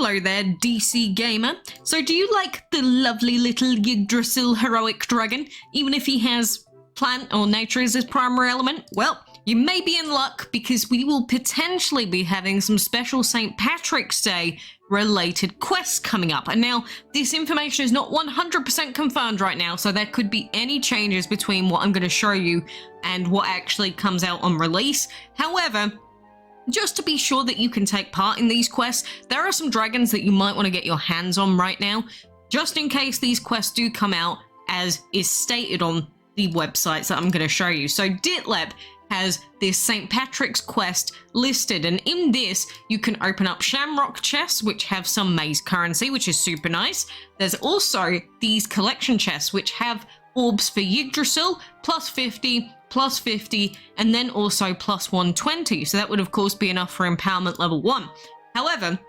Hello there, DC Gamer. So do you like the lovely little Yggdrasil heroic dragon, even if he has plant or nature as his primary element? Well, you may be in luck because we will potentially be having some special St. Patrick's Day related quests coming up. And now this information is not 100% confirmed right now, so there could be any changes between what I'm going to show you and what actually comes out on release. However, just to be sure that you can take part in these quests, there are some dragons that you might want to get your hands on right now, just in case these quests do come out as is stated on the websites that I'm going to show you. So Ditleb has this St. Patrick's quest listed, and in this you can open up Shamrock chests which have some maize currency, which is super nice. There's also these collection chests which have orbs for Yggdrasil, plus 50, plus 50, and then also plus 120. So that would of course be enough for empowerment level 1. However,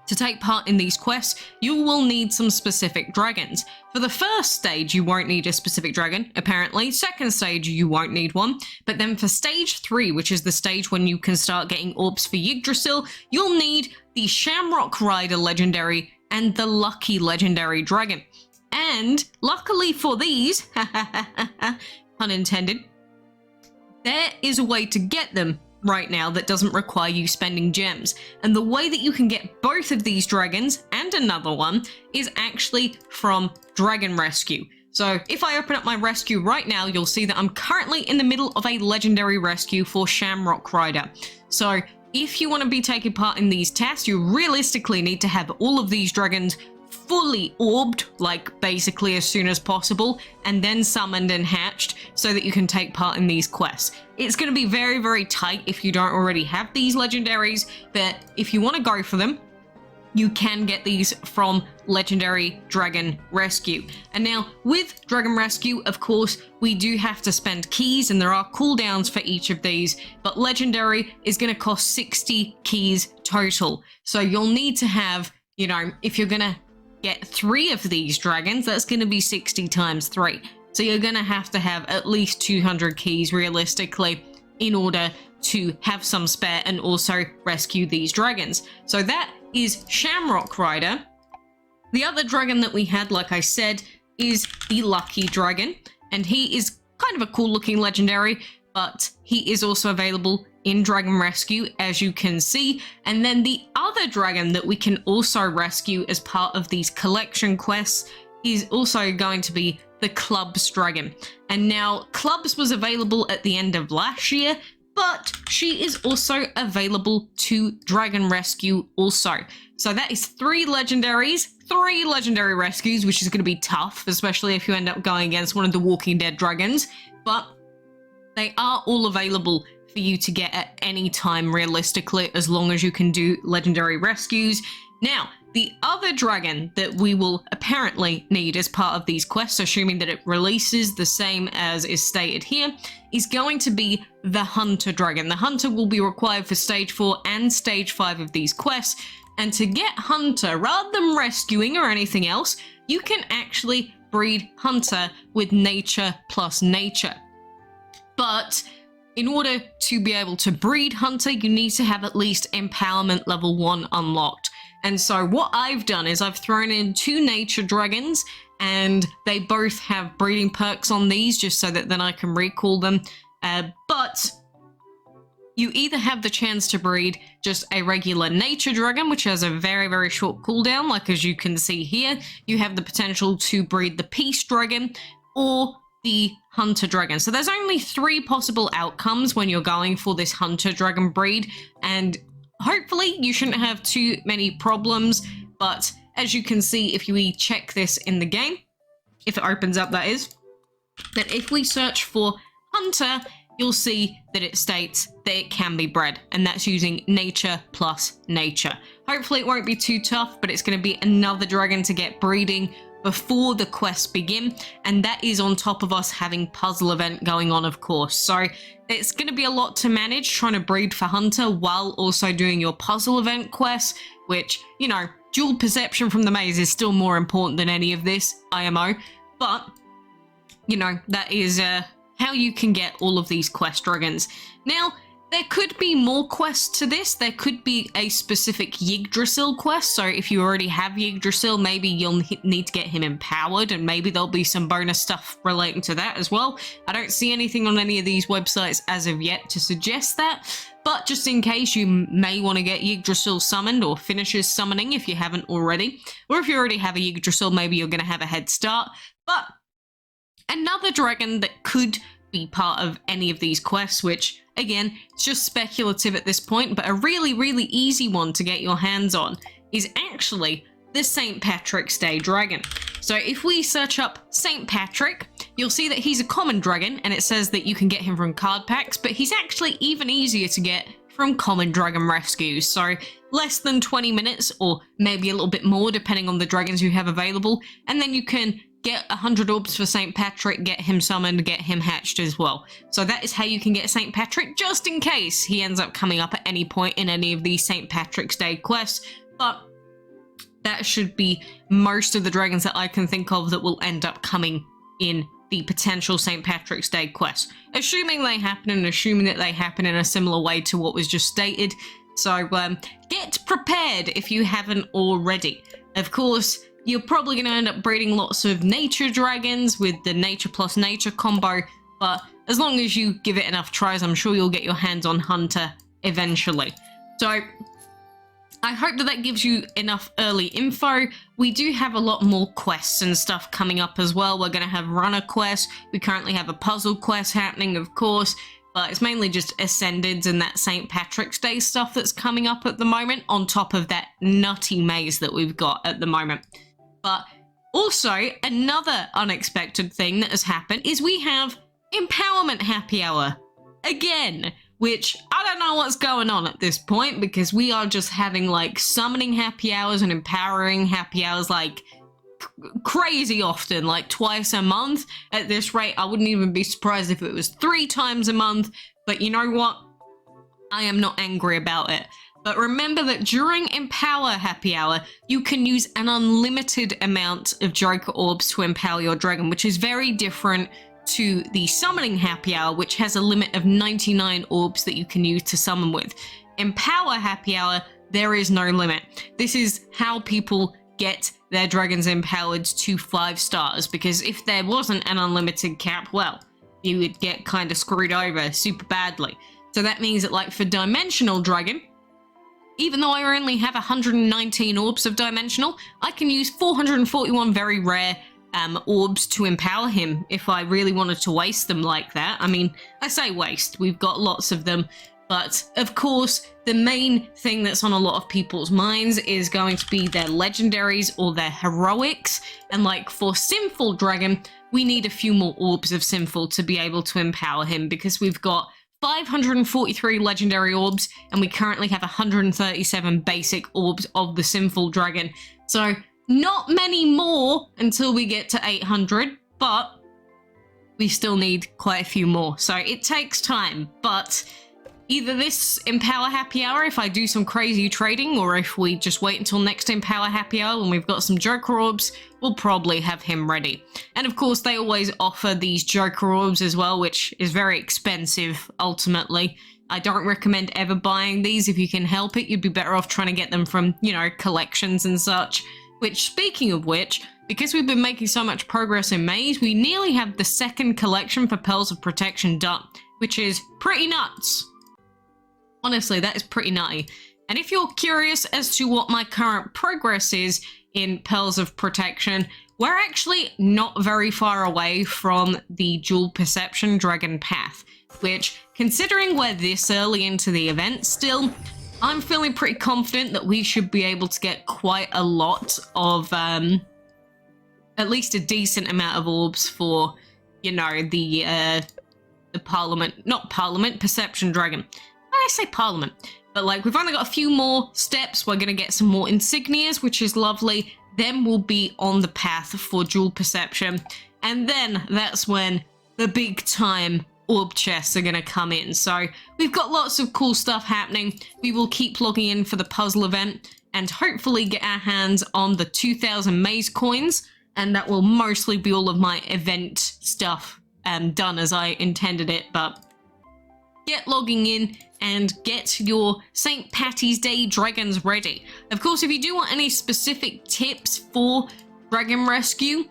to take part in these quests, you will need some specific dragons. For the first stage, you won't need a specific dragon, apparently. Second stage, you won't need one. But then for stage 3, which is the stage when you can start getting orbs for Yggdrasil, you'll need the Shamrock Rider legendary and the Lucky legendary dragon. And luckily for these, pun intended, there is a way to get them right now that doesn't require you spending gems. And the way that you can get both of these dragons and another one is actually from Dragon Rescue. So if I open up my rescue right now, you'll see that I'm currently in the middle of a legendary rescue for Shamrock Rider. So if you want to be taking part in these tests, you realistically need to have all of these dragons fully orbed, like basically as soon as possible, and then summoned and hatched so that you can take part in these quests. It's going to be very, very tight if you don't already have these legendaries, but if you want to go for them, you can get these from Legendary Dragon Rescue. And now with Dragon Rescue, of course, we do have to spend keys, and there are cooldowns for each of these, but Legendary is going to cost 60 keys total. So you'll need to have, you know, if you're going to get 3 of these dragons, that's going to be 60 times 3. So you're going to have at least 200 keys realistically in order to have some spare and also rescue these dragons. So that is Shamrock Rider. The other dragon that we had, like I said, is the Lucky Dragon, and he is kind of a cool looking legendary, but he is also available in Dragon Rescue, as you can see. And then the other dragon that we can also rescue as part of these collection quests is also going to be the Clubs Dragon. And now Clubs was available at the end of last year, but she is also available to Dragon Rescue also. So that is 3 legendaries, 3 legendary rescues, which is going to be tough, especially if you end up going against one of the Walking Dead dragons, but they are all available for you to get at any time realistically, as long as you can do legendary rescues. Now, the other dragon that we will apparently need as part of these quests, assuming that it releases the same as is stated here, is going to be the Hunter Dragon. The Hunter will be required for stage 4 and stage 5 of these quests. And to get Hunter, rather than rescuing or anything else, you can actually breed Hunter with nature plus nature. But in order to be able to breed Hunter, you need to have at least empowerment level 1 unlocked. And so what I've done is I've thrown in 2 nature dragons, and they both have breeding perks on these, just so that then I can recall them. But you either have the chance to breed just a regular nature dragon, which has a very, very short cooldown, like as you can see here. You have the potential to breed the Peace Dragon or the Hunter Dragon. So there's only 3 possible outcomes when you're going for this Hunter Dragon breed, and hopefully you shouldn't have too many problems. But as you can see, if we check this in the game, if it opens up, that is, that if we search for Hunter, you'll see that it states that it can be bred, and that's using nature plus nature. Hopefully it won't be too tough, but it's going to be another dragon to get breeding before the quests begin, and that is on top of us having puzzle event going on, of course. So it's going to be a lot to manage trying to breed for Hunter while also doing your puzzle event quests, which, you know, dual perception from the maze is still more important than any of this, IMO. But, you know, that is how you can get all of these quest dragons. Now, There could be more quests to this. There could be a specific Yggdrasil quest. So if you already have Yggdrasil, maybe you'll need to get him empowered, and maybe there'll be some bonus stuff relating to that as well. I don't see anything on any of these websites as of yet to suggest that, but just in case, you may want to get Yggdrasil summoned or finish his summoning if you haven't already. Or if you already have a Yggdrasil, maybe you're going to have a head start. But another dragon that could be part of any of these quests, which again, it's just speculative at this point, but a really, really easy one to get your hands on is actually the St. Patrick's Day dragon. So if we search up St. Patrick, you'll see that he's a common dragon, and it says that you can get him from card packs, but he's actually even easier to get from common dragon rescues. So less than 20 minutes, or maybe a little bit more, depending on the dragons you have available, and then you can get 100 orbs for St. Patrick, get him summoned, get him hatched as well. So that is how you can get St. Patrick, just in case he ends up coming up at any point in any of these St. Patrick's Day quests. But that should be most of the dragons that I can think of that will end up coming in the potential St. Patrick's Day quest. Assuming they happen, and assuming that they happen in a similar way to what was just stated. So get prepared if you haven't already. Of course, you're probably going to end up breeding lots of nature dragons with the nature plus nature combo, but as long as you give it enough tries, I'm sure you'll get your hands on Hunter eventually. So I hope that that gives you enough early info. We do have a lot more quests and stuff coming up as well. We're going to have runner quests. We currently have a puzzle quest happening, of course, but it's mainly just Ascendeds and that St. Patrick's Day stuff that's coming up at the moment, on top of that nutty maze that we've got at the moment. But also, another unexpected thing that has happened is we have Empowerment Happy Hour again, which I don't know what's going on at this point, because we are just having like summoning happy hours and empowering happy hours like crazy often, like twice a month. At this rate, I wouldn't even be surprised if it was 3 times a month, but you know what? I am not angry about it. But remember that during Empower Happy Hour, you can use an unlimited amount of Joker Orbs to empower your dragon, which is very different to the Summoning Happy Hour, which has a limit of 99 Orbs that you can use to summon with. Empower Happy Hour, there is no limit. This is how people get their dragons empowered to 5 stars, because if there wasn't an unlimited cap, well, you would get kind of screwed over super badly. So that means that, like, for Dimensional Dragon, even though I only have 119 Orbs of Dimensional, I can use 441 very rare orbs to empower him if I really wanted to waste them like that. I mean, I say waste, we've got lots of them, but of course, the main thing that's on a lot of people's minds is going to be their legendaries or their heroics, and like for Sinful Dragon, we need a few more orbs of Sinful to be able to empower him, because we've got 543 legendary orbs, and we currently have 137 basic orbs of the Sinful Dragon. So not many more until we get to 800, but we still need quite a few more. So it takes time, but either this Empower Happy Hour, if I do some crazy trading, or if we just wait until next Empower Happy Hour when we've got some Joker Orbs, we'll probably have him ready. And of course, they always offer these Joker Orbs as well, which is very expensive, ultimately. I don't recommend ever buying these. If you can help it, you'd be better off trying to get them from, you know, collections and such. Which, speaking of which, because we've been making so much progress in Maze, we nearly have the 2nd collection for Pearls of Protection done, which is pretty nuts. Honestly, that is pretty nutty. And if you're curious as to what my current progress is in Pearls of Protection, we're actually not very far away from the Dual Perception Dragon Path, which, considering we're this early into the event still, I'm feeling pretty confident that we should be able to get quite a lot of, at least a decent amount of orbs for, you know, the Perception Dragon. I say Parliament, but like we've only got a few more steps. We're going to get some more insignias, which is lovely. Then we'll be on the path for Dual Perception. And then that's when the big time orb chests are going to come in. So we've got lots of cool stuff happening. We will keep logging in for the puzzle event and hopefully get our hands on the 2000 maze coins. And that will mostly be all of my event stuff done as I intended it. But get logging in and get your St. Patty's Day dragons ready. Of course, if you do want any specific tips for dragon rescue,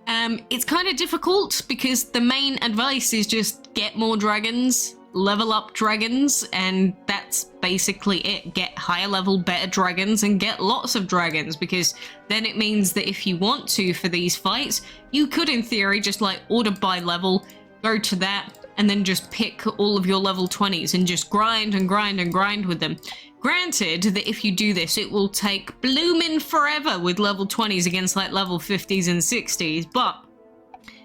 it's kind of difficult because the main advice is just get more dragons, level up dragons, and that's basically it. Get higher level, better dragons, and get lots of dragons, because then it means that if you want to for these fights, you could in theory just like order by level, go to that, and then just pick all of your level 20s and just grind and grind and grind with them. Granted that if you do this, it will take bloomin' forever with level 20s against like level 50s and 60s, but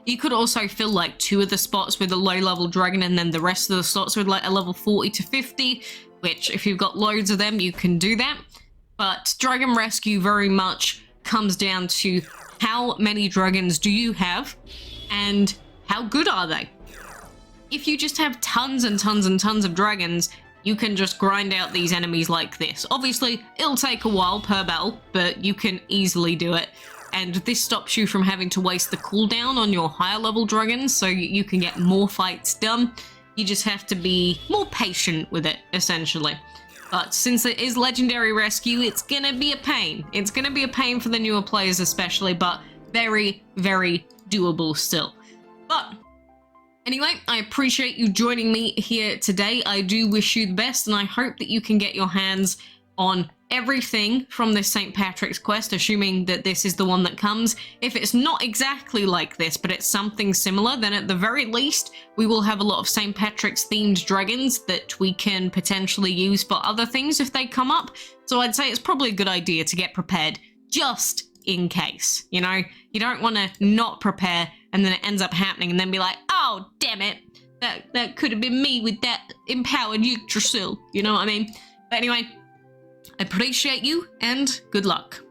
you could also fill like 2 of the spots with a low level dragon and then the rest of the slots with like a level 40 to 50, which if you've got loads of them, you can do that. But dragon rescue very much comes down to how many dragons do you have and how good are they? If you just have tons and tons and tons of dragons, you can just grind out these enemies like this. Obviously, it'll take a while per battle, but you can easily do it. And this stops you from having to waste the cooldown on your higher level dragons, so you can get more fights done. You just have to be more patient with it, essentially. But since it is legendary rescue, it's gonna be a pain. It's gonna be a pain for the newer players especially, but very, very doable still. But anyway, I appreciate you joining me here today. I do wish you the best, and I hope that you can get your hands on everything from this St. Patrick's quest, assuming that this is the one that comes. If it's not exactly like this, but it's something similar, then at the very least, we will have a lot of St. Patrick's themed dragons that we can potentially use for other things if they come up. So I'd say it's probably a good idea to get prepared just in case, you know? You don't want to not prepare and then it ends up happening and then be like, oh, damn it, that could have been me with that empowered Yggdrasil, you know what I mean? But anyway, I appreciate you and good luck.